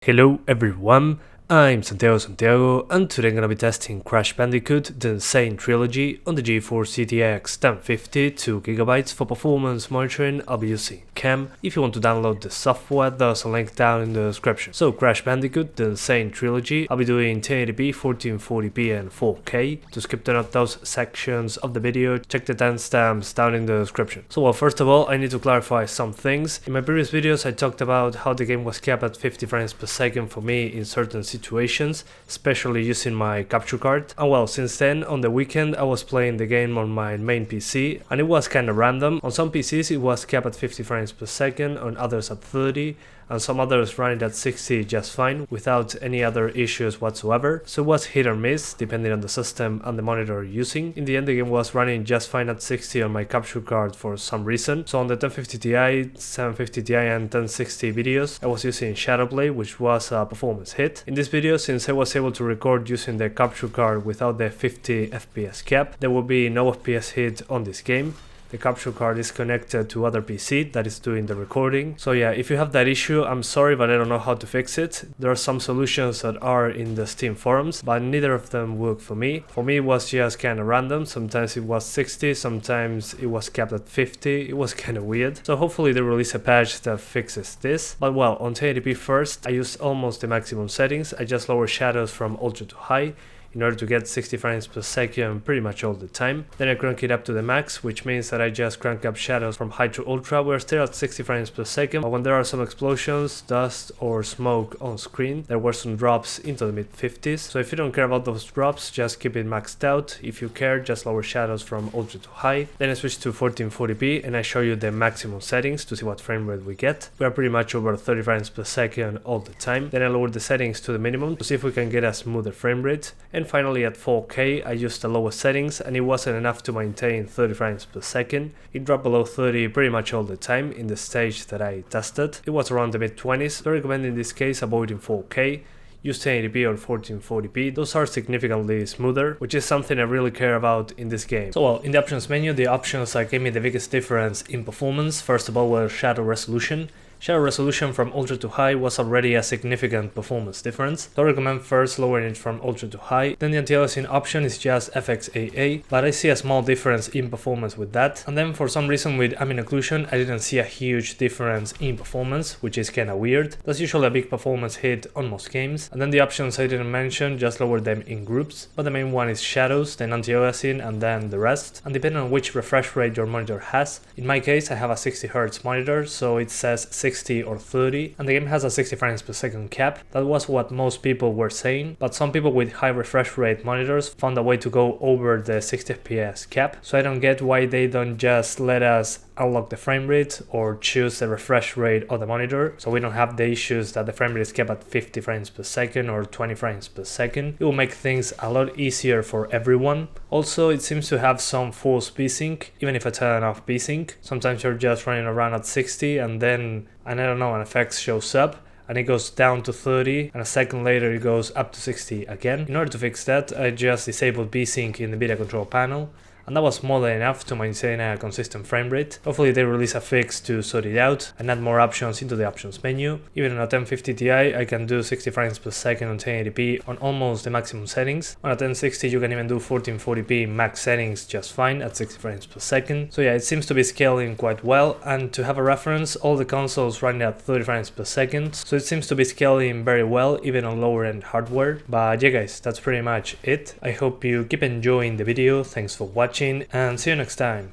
Hello everyone, I'm Santiago, and today I'm gonna be testing Crash Bandicoot, the Sane Trilogy on the GeForce GTX 1050, 2GB for performance monitoring. I'll be using CAM. If you want to download the software, there's a link down in the description. So Crash Bandicoot, the Sane Trilogy, I'll be doing 1080p, 1440p and 4K. To skip to not those sections of the video, check the timestamps down in the description. So well, first of all, I need to clarify some things. In my previous videos I talked about how the game was capped at 50 frames per second for me in certain situations, especially using my capture card. And well, since then, on the weekend I was playing the game on my main PC and it was kinda random. On some PCs it was capped at 50 frames per second, on others at 30, and some others running at 60 just fine without any other issues whatsoever. So it was hit or miss depending on the system and the monitor you're using. In the end the game was running just fine at 60 on my capture card for some reason. So on the 1050 Ti, 750 Ti and 1060 videos I was using Shadowplay, which was a performance hit. In this video, since I was able to record using the capture card without the 50 FPS cap, there will be no FPS hit on this game. The capture card is connected to other PC that is doing the recording. So yeah, if you have that issue, I'm sorry, but I don't know how to fix it. There are some solutions that are in the Steam forums, but neither of them work for me. For me it was just kinda random. Sometimes it was 60, sometimes it was capped at 50. It was kinda weird. So hopefully they release a patch that fixes this. But well, on 1080p first, I used almost the maximum settings. I just lowered shadows from ultra to high in order to get 60 frames per second pretty much all the time. Then I crank it up to the max, which means that I just crank up shadows from high to ultra. We're still at 60 frames per second, but when there are some explosions, dust or smoke on screen, there were some drops into the mid 50s. So if you don't care about those drops, just keep it maxed out. If you care, just lower shadows from ultra to high. Then I switch to 1440p and I show you the maximum settings to see what frame rate we get. We are pretty much over 30 frames per second all the time. Then I lowered the settings to the minimum to see if we can get a smoother frame rate. And finally at 4K I used the lowest settings and it wasn't enough to maintain 30 frames per second. It dropped below 30 pretty much all the time in the stage that I tested. It was around the mid 20s, so I recommend in this case avoiding 4K. Use 1080p or 1440p, those are significantly smoother, which is something I really care about in this game. So well, in the options menu, the options that gave me the biggest difference in performance, first of all, were shadow resolution. Shadow resolution from ultra to high was already a significant performance difference, so I recommend first lowering it from ultra to high. Then the anti-aliasing option is just FXAA, but I see a small difference in performance with that. And then for some reason with ambient occlusion I didn't see a huge difference in performance, which is kinda weird. That's usually a big performance hit on most games. And then the options I didn't mention, just lower them in groups, but the main one is shadows, then anti-aliasing and then the rest. And depending on which refresh rate your monitor has, in my case I have a 60Hz monitor, so it says 60 or 30, and the game has a 60 frames per second cap. That was what most people were saying, but some people with high refresh rate monitors found a way to go over the 60 FPS cap, so I don't get why they don't just let us unlock the frame rate or choose the refresh rate of the monitor, so we don't have the issues that the frame rate is kept at 50 frames per second or 20 frames per second. It will make things a lot easier for everyone. Also, it seems to have some false V-Sync, even if I turn off V-Sync. Sometimes you're just running around at 60 and then, I don't know, an effect shows up and it goes down to 30 and a second later it goes up to 60 again. In order to fix that, I just disabled V-Sync in the NVidia control panel, and that was more than enough to maintain a consistent frame rate. Hopefully they release a fix to sort it out and add more options into the options menu. Even on a 1050 Ti I can do 60 frames per second on 1080p on almost the maximum settings. On a 1060 you can even do 1440p max settings just fine at 60 frames per second. So yeah, it seems to be scaling quite well, and to have a reference, all the consoles running at 30 frames per second, so it seems to be scaling very well even on lower end hardware. But yeah guys, that's pretty much it. I hope you keep enjoying the video, thanks for watching and see you next time.